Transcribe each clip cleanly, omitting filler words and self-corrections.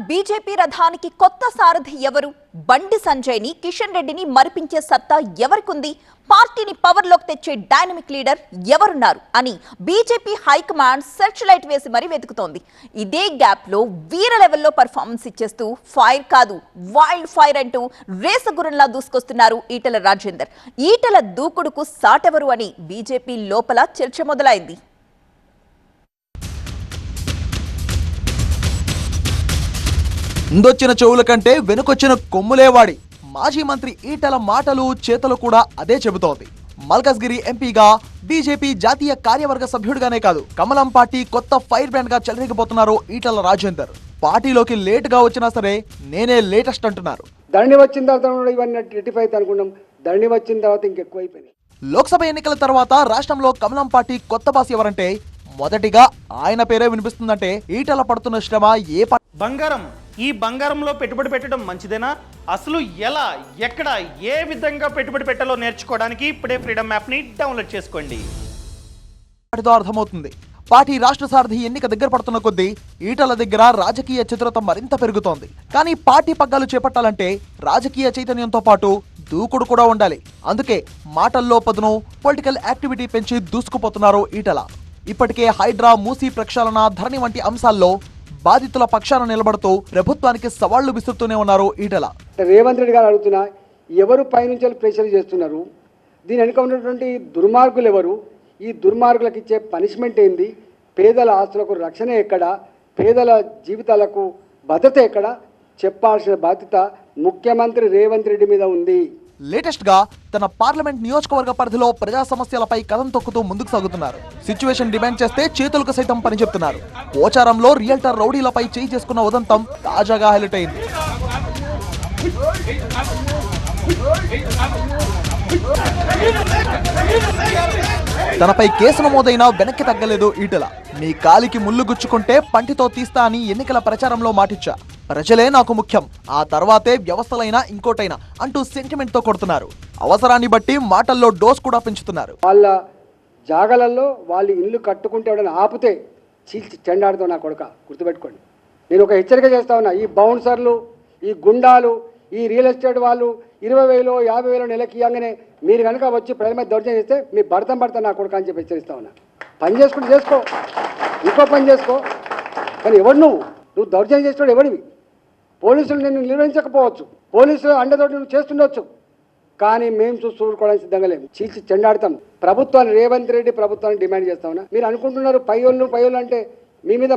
BJP రథానికి కొత్త సారథి ఎవరు? బండి సంజయ్ని, కిషన్ రెడ్డిని మరిపించే సత్తా ఎవరికుంది? పార్టీని పవర్లోకి తెచ్చే డైనమిక్ లీడర్ ఎవరున్నారు అని బీజేపీ హైకమాండ్ సెర్చ్ లైట్ వేసి మరీ వెతుకుతోంది. ఇదే గ్యాప్ లో వీర లెవెల్లో పర్ఫార్మెన్స్ ఇచ్చేస్తూ ఫైర్ కాదు వైల్డ్ ఫైర్ అంటూ రేసగుర్రంలా దూసుకొస్తున్నారు ఈటెల రాజేందర్. ఈటెల దూకుడుకు సాటెవరు అని బీజేపీ లోపల చర్చ మొదలైంది. ముందొచ్చిన చెవుల కంటే వెనుకొచ్చిన కొమ్ములేవాడి మాజీ మంత్రి ఈటెల మాటలు చేతలు కూడా అదే చెబుతోంది. మల్కజ్గిరి ఎంపీగా, బీజేపీ జాతీయ కార్యవర్గ సభ్యుడిగానే కాదు, కమలం పార్టీ కొత్త ఫైర్ బ్రాండ్ గా చెలరేగిపోతున్నారు ఈటెల రాజేందర్. పార్టీలోకి లేట్ గా వచ్చినా సరే నేనే లేటెస్ట్ అంటున్నారు. ధరణి వచ్చిన తర్వాత ఇవన్నీ రెటిఫై అనుకున్నాం, ధరణి వచ్చిన తర్వాత ఇంకెక్కువైపోయినాయి. లోక్సభ ఎన్నికల తర్వాత రాష్ట్రంలో కమలం పార్టీ కొత్త బాస్ ఎవరంటే మొదటిగా ఆయన పేరే వినిపిస్తుందంటే ఈటెల పడుతున్న శ్రమ ఏ బంగారం. ఈ బంగారంలో పెట్టుబడి పెట్టడం మంచిదేనా? అసలు ఎలా, ఎక్కడ, ఏ విధంగా పెట్టుబడి పెట్టాలో నేర్చుకోవడానికి ఇప్పుడే ఫ్రీడమ్ యాప్ని డౌన్లోడ్ చేసుకోండి. వాటితో అర్థమవుతుంది. పార్టీ రాష్ట్ర సారథి ఎన్నిక దగ్గర పడుతున్న కొద్దీ ఈటెల దగ్గర రాజకీయ చతురత మరింత పెరుగుతోంది. కానీ పార్టీ పగ్గాలు చేపట్టాలంటే రాజకీయ చైతన్యంతో పాటు దూకుడు కూడా ఉండాలి. అందుకే మాటల్లో పదును, పొలిటికల్ యాక్టివిటీ పెంచి దూసుకుపోతున్నారు ఈటెల. ఇప్పటికే హైడ్రా, మూసీ ప్రక్షాళన, ధరణి వంటి అంశాల్లో బాధితుల పక్షాన నిలబడుతూ ప్రభుత్వానికి సవాళ్లు విసురుతూనే ఉన్నారు ఈటెల. రేవంత్ రెడ్డి గారు అడుగుతున్నా, ఎవరు పైనుంచి ప్రెషర్ చేస్తున్నారు? దీని వెనుక ఉన్నటువంటి దుర్మార్గులు ఎవరు? ఈ దుర్మార్గులకు ఇచ్చే పనిష్మెంట్ ఏంది? పేదల ఆస్తులకు రక్షణ ఎక్కడ? పేదల జీవితాలకు భద్రత ఎక్కడ? చెప్పాల్సిన బాధ్యత ముఖ్యమంత్రి రేవంత్ రెడ్డి మీద ఉంది. లేటెస్ట్ గా తన పార్లమెంట్ నియోజకవర్గ పరిధిలో ప్రజా సమస్యలపై కథం తొక్కుతూ ముందుకు సాగుతున్నారు. సిచ్యువేషన్ డిమాండ్ చేస్తే చేతులకు సైతం పని చెప్తున్నారు. పోచారంలో రియల్టర్ రౌడీలపై చేయి చేసుకున్న ఉదంతం తాజాగా హైలైట్ అయింది. తనపై కేసు నమోదైనా వెనక్కి తగ్గలేదు ఈటెల. మీ కాలికి ముళ్ళు గుచ్చుకుంటే పంటితో తీస్తా అని ఎన్నికల ప్రచారంలో మాటిచ్చా. ప్రజలే నాకు ముఖ్యం, ఆ తర్వాతే వ్యవస్థలైనా ఇంకోటైనా అంటూ సెంటిమెంట్ తో కొడుతున్నారు. అవసరాన్ని బట్టి మాటల్లో డోస్ కూడా పెంచుతున్నారు. వాళ్ళ జాగలలో వాళ్ళు ఇల్లు కట్టుకుంటే ఎవడైనా ఆపితే చీల్చి చెండాడుతావు నా కొడుక, గుర్తుపెట్టుకోండి. నేను ఒక హెచ్చరిక చేస్తా ఉన్నా, ఈ బౌన్సర్లు, ఈ గుండాలు, ఈ రియల్ ఎస్టేట్ వాళ్ళు 20,000 50,000 నెలకి ఇవ్వగానే మీరు కనుక వచ్చి ప్రజల మీద దౌర్జన్యం చేస్తే మీ భర్త నా కొడుకు అని చెప్పి హెచ్చరిస్తా ఉన్నా. పని చేసుకుంటూ చేసుకో, ఇంకో పని చేసుకో, కానీ ఎవడు నువ్వు దౌర్జన్యం చేసేవాడు ఎవడివి? పోలీసులు నిన్ను నిర్వహించకపోవచ్చు, పోలీసులు అండతోటి నువ్వు చేస్తుండొచ్చు, కానీ మేము చూసుకోవడానికి సిద్ధంగా లేము. చీల్చి చెండాడతాం. ప్రభుత్వాన్ని, రేవంత్ రెడ్డి ప్రభుత్వాన్ని డిమాండ్ చేస్తా ఉన్నా. మీరు అనుకుంటున్నారు పయ్యోళ్ళు అంటే మీ మీద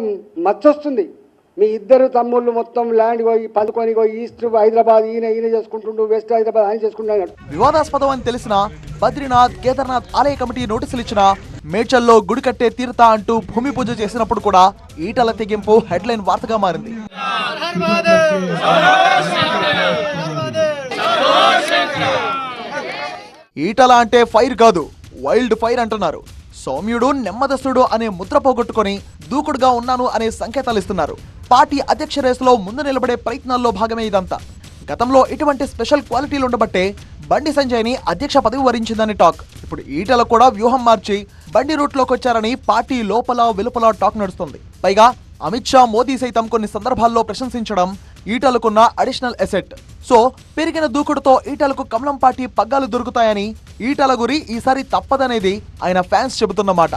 మచ్చొస్తుంది. మీ ఇద్దరు తమ్ముళ్ళు మొత్తం ల్యాండ్ పోయి పందుకొని పోయి ఈస్ట్ హైదరాబాద్ ఈయన చేసుకుంటుండు, వెస్ట్ హైదరాబాద్ ఆయన చేసుకుంటున్నాడు. వివాదాస్పదం అని తెలిసిన బద్రీనాథ్, కేదార్నాథ్ ఆలయ కమిటీ నోటీసులు ఇచ్చిన మేడ్చల్లో గుడి కట్టే తీరుతా అంటూ భూమి పూజ చేసినప్పుడు కూడా ఈటెల తెగింపు హెడ్లైన్ వార్తగా మారింది. ఈటెల అంటే ఫైర్ కాదు, వైల్డ్ ఫైర్ అంటున్నారు. సౌమ్యుడు, నెమ్మదస్తుడు అనే ముద్ర పోగొట్టుకొని దూకుడుగా ఉన్నాను అనే సంకేతాలు ఇస్తున్నారు. పార్టీ అధ్యక్ష రేసులో ముందు నిలబడే ప్రయత్నాల్లో భాగమే ఇదంతా. గతంలో ఇటువంటి స్పెషల్ క్వాలిటీలు ఉండబట్టే బండి సంజయ్ని అధ్యక్ష పదవి వరించిందని టాక్. ఇప్పుడు ఈటెల కూడా వ్యూహం మార్చి బండి రూట్లోకి వచ్చారని పార్టీ లోపల వెలుపల టాక్ నడుస్తుంది. పైగా అమిత్ షా, మోదీ సైతం కొన్ని సందర్భాల్లో ప్రశంసించడం ఈటెలకున్న అడిషనల్ ఎసెట్. సో పెరిగిన దూకుడుతో ఈటెలకు కమలం పార్టీ పగ్గాలు దొరుకుతాయని ఈటెల గురి ఈసారి తప్పదనేది ఆయన ఫ్యాన్స్ చెబుతున్నమాట.